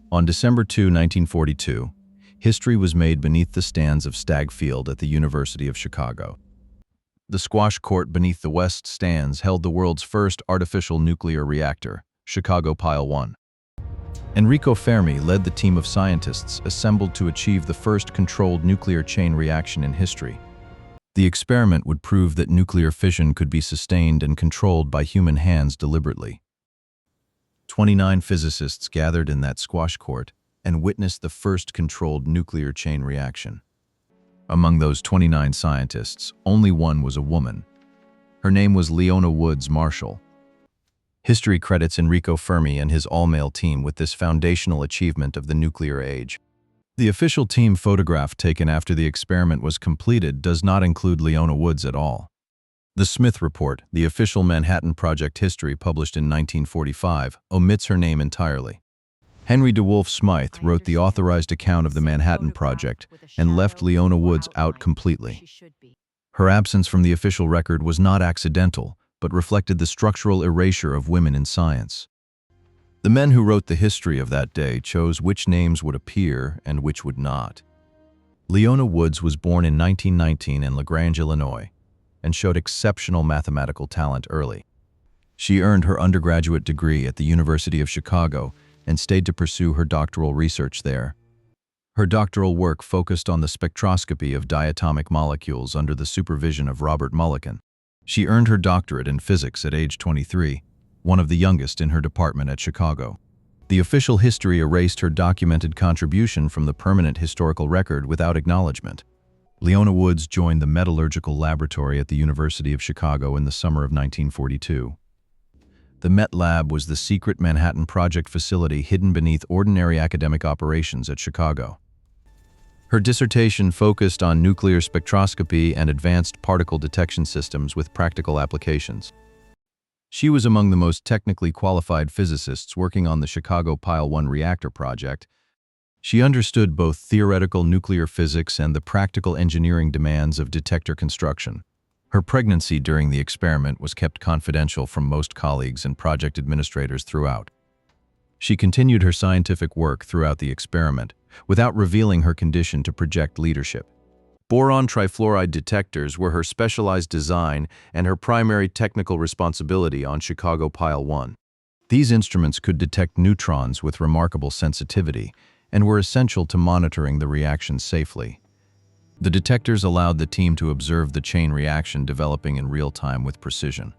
On December 2, 1942, history was made beneath the stands of Stagg Field at the University of Chicago. The squash court beneath the west stands held the world's first artificial nuclear reactor, Chicago Pile 1. Enrico Fermi led the team of scientists assembled to achieve the first controlled nuclear chain reaction in history. The experiment would prove that nuclear fission could be sustained and controlled by human hands deliberately. 29 physicists gathered in that squash court and witnessed the first controlled nuclear chain reaction. Among those 29 scientists, only one was a woman. Her name was Leona Woods Marshall. History credits Enrico Fermi and his all-male team with this foundational achievement of the nuclear age. The official team photograph taken after the experiment was completed does not include Leona Woods at all. The Smith Report, the official Manhattan Project history published in 1945, omits her name entirely. Henry DeWolf Smythe wrote the authorized account of the Manhattan Project and left Leona Woods out completely. Her absence from the official record was not accidental, but reflected the structural erasure of women in science. The men who wrote the history of that day chose which names would appear and which would not. Leona Woods was born in 1919 in LaGrange, Illinois, and showed exceptional mathematical talent early. She earned her undergraduate degree at the University of Chicago and stayed to pursue her doctoral research there. Her doctoral work focused on the spectroscopy of diatomic molecules under the supervision of Robert Mulliken. She earned her doctorate in physics at age 23, one of the youngest in her department at Chicago. The official history erased her documented contribution from the permanent historical record without acknowledgement. Leona Woods joined the metallurgical laboratory at the University of Chicago in the summer of 1942. The Met Lab was the secret Manhattan Project facility hidden beneath ordinary academic operations at Chicago. Her dissertation focused on nuclear spectroscopy and advanced particle detection systems with practical applications. She was among the most technically qualified physicists working on the Chicago Pile 1 reactor project. She understood both theoretical nuclear physics and the practical engineering demands of detector construction. Her pregnancy during the experiment was kept confidential from most colleagues and project administrators throughout. She continued her scientific work throughout the experiment, without revealing her condition to project leadership. Boron trifluoride detectors were her specialized design and her primary technical responsibility on Chicago Pile 1. These instruments could detect neutrons with remarkable sensitivity and were essential to monitoring the reaction safely. The detectors allowed the team to observe the chain reaction developing in real time with precision.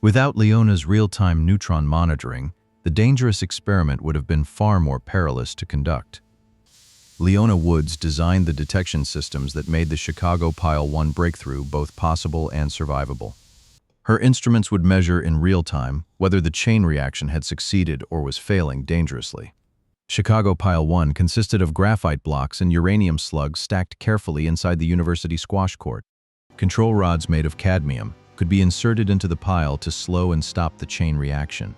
Without Leona's real-time neutron monitoring, the dangerous experiment would have been far more perilous to conduct. Leona Woods designed the detection systems that made the Chicago Pile 1 breakthrough both possible and survivable. Her instruments would measure in real time whether the chain reaction had succeeded or was failing dangerously. Chicago Pile 1 consisted of graphite blocks and uranium slugs stacked carefully inside the university squash court. Control rods made of cadmium could be inserted into the pile to slow and stop the chain reaction.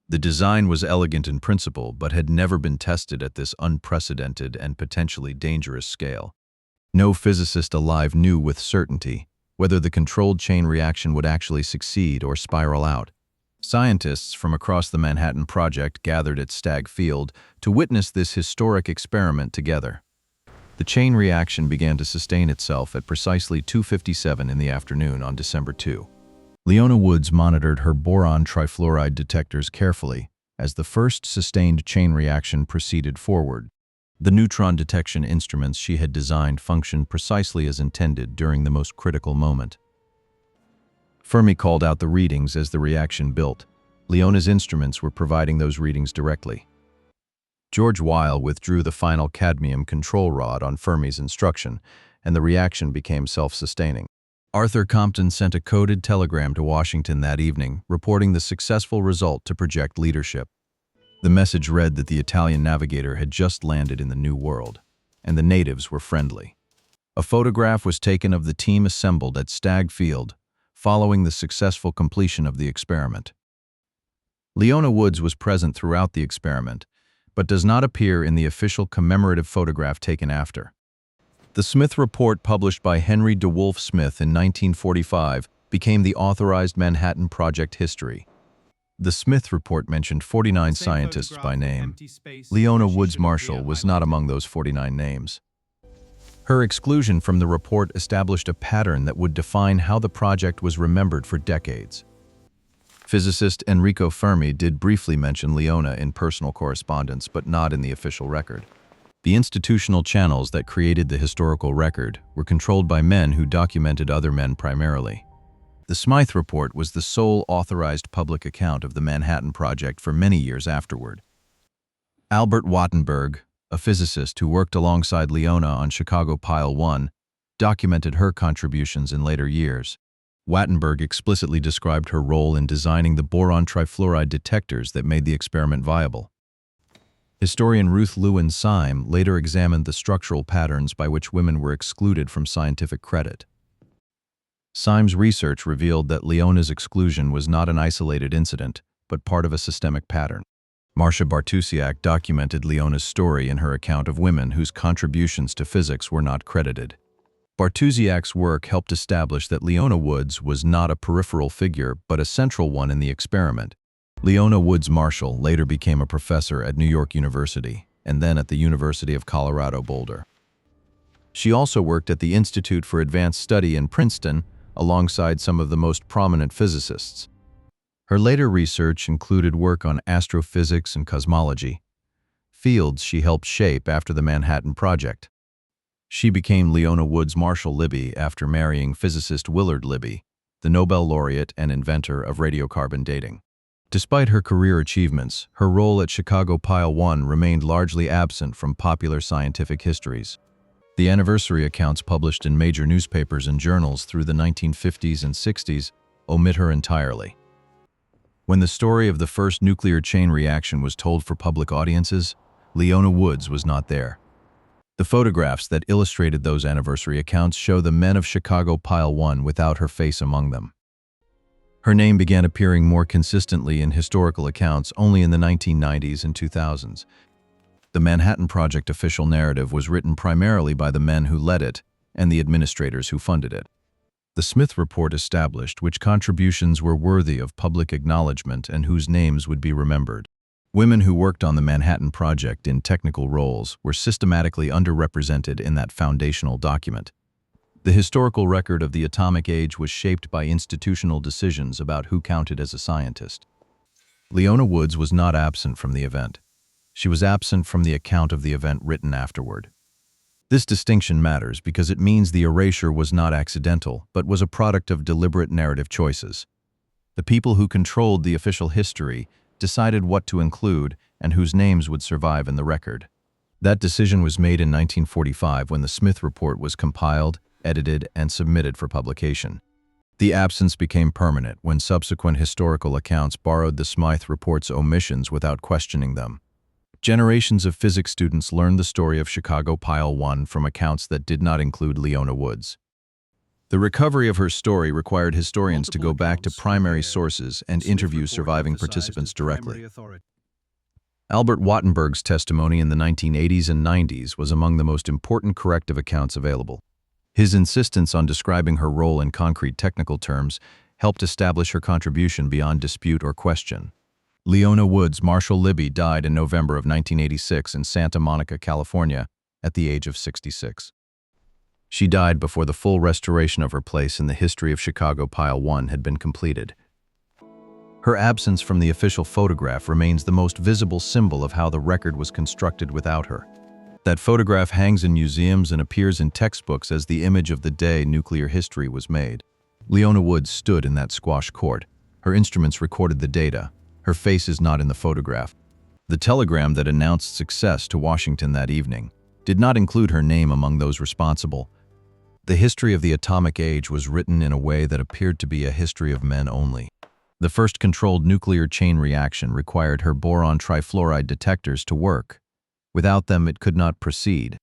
The design was elegant in principle, but had never been tested at this unprecedented and potentially dangerous scale. No physicist alive knew with certainty whether the controlled chain reaction would actually succeed or spiral out. Scientists from across the Manhattan Project gathered at Stagg Field to witness this historic experiment together. The chain reaction began to sustain itself at precisely 2:57 in the afternoon on December 2. Leona Woods monitored her boron trifluoride detectors carefully as the first sustained chain reaction proceeded forward. The neutron detection instruments she had designed functioned precisely as intended during the most critical moment. Fermi called out the readings as the reaction built. Leona's instruments were providing those readings directly. George Weil withdrew the final cadmium control rod on Fermi's instruction, and the reaction became self-sustaining. Arthur Compton sent a coded telegram to Washington that evening, reporting the successful result to project leadership. The message read that the Italian navigator had just landed in the New World, and the natives were friendly. A photograph was taken of the team assembled at Stagg Field, following the successful completion of the experiment. Leona Woods was present throughout the experiment, but does not appear in the official commemorative photograph taken after. The Smith Report, published by Henry DeWolf Smith in 1945, became the authorized Manhattan Project history. The Smith report mentioned 49 scientists by name. Leona Woods Marshall was not among those 49 names. Her exclusion from the report established a pattern that would define how the project was remembered for decades. Physicist Enrico Fermi did briefly mention Leona in personal correspondence, but not in the official record. The institutional channels that created the historical record were controlled by men who documented other men primarily. The Smythe Report was the sole authorized public account of the Manhattan Project for many years afterward. Albert Wattenberg, a physicist who worked alongside Leona on Chicago Pile 1, documented her contributions in later years. Wattenberg explicitly described her role in designing the boron trifluoride detectors that made the experiment viable. Historian Ruth Lewin Syme later examined the structural patterns by which women were excluded from scientific credit. Syme's research revealed that Leona's exclusion was not an isolated incident, but part of a systemic pattern. Marcia Bartusiak documented Leona's story in her account of women whose contributions to physics were not credited. Bartusiak's work helped establish that Leona Woods was not a peripheral figure, but a central one in the experiment. Leona Woods Marshall later became a professor at New York University, and then at the University of Colorado Boulder. She also worked at the Institute for Advanced Study in Princeton, alongside some of the most prominent physicists. Her later research included work on astrophysics and cosmology, fields she helped shape after the Manhattan Project. She became Leona Woods Marshall Libby after marrying physicist Willard Libby, the Nobel laureate and inventor of radiocarbon dating. Despite her career achievements, her role at Chicago Pile 1 remained largely absent from popular scientific histories. The anniversary accounts published in major newspapers and journals through the 1950s and 60s omit her entirely. When the story of the first nuclear chain reaction was told for public audiences, Leona Woods was not there. The photographs that illustrated those anniversary accounts show the men of Chicago Pile 1 without her face among them. Her name began appearing more consistently in historical accounts only in the 1990s and 2000s. The Manhattan Project official narrative was written primarily by the men who led it and the administrators who funded it. The Smith Report established which contributions were worthy of public acknowledgement and whose names would be remembered. Women who worked on the Manhattan Project in technical roles were systematically underrepresented in that foundational document. The historical record of the atomic age was shaped by institutional decisions about who counted as a scientist. Leona Woods was not absent from the event. She was absent from the account of the event written afterward. This distinction matters because it means the erasure was not accidental, but was a product of deliberate narrative choices. The people who controlled the official history decided what to include and whose names would survive in the record. That decision was made in 1945 when the Smith Report was compiled, edited, and submitted for publication. The absence became permanent when subsequent historical accounts borrowed the Smythe Report's omissions without questioning them. Generations of physics students learned the story of Chicago Pile 1 from accounts that did not include Leona Woods. The recovery of her story required historians to go back to primary sources and interview surviving participants directly. Albert Wattenberg's testimony in the 1980s and 90s was among the most important corrective accounts available. His insistence on describing her role in concrete technical terms helped establish her contribution beyond dispute or question. Leona Woods Marshall Libby died in November of 1986 in Santa Monica, California, at the age of 66. She died before the full restoration of her place in the history of Chicago Pile 1 had been completed. Her absence from the official photograph remains the most visible symbol of how the record was constructed without her. That photograph hangs in museums and appears in textbooks as the image of the day nuclear history was made. Leona Woods stood in that squash court. Her instruments recorded the data. Her face is not in the photograph. The telegram that announced success to Washington that evening did not include her name among those responsible. The history of the atomic age was written in a way that appeared to be a history of men only. The first controlled nuclear chain reaction required her boron trifluoride detectors to work. Without them, it could not proceed.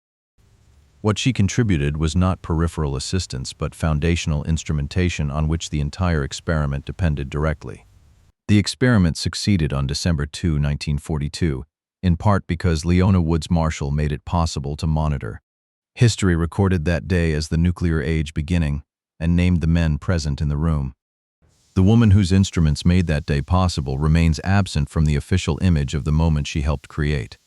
What she contributed was not peripheral assistance, but foundational instrumentation on which the entire experiment depended directly. The experiment succeeded on December 2, 1942, in part because Leona Woods Marshall made it possible to monitor. History recorded that day as the nuclear age beginning and named the men present in the room. The woman whose instruments made that day possible remains absent from the official image of the moment she helped create.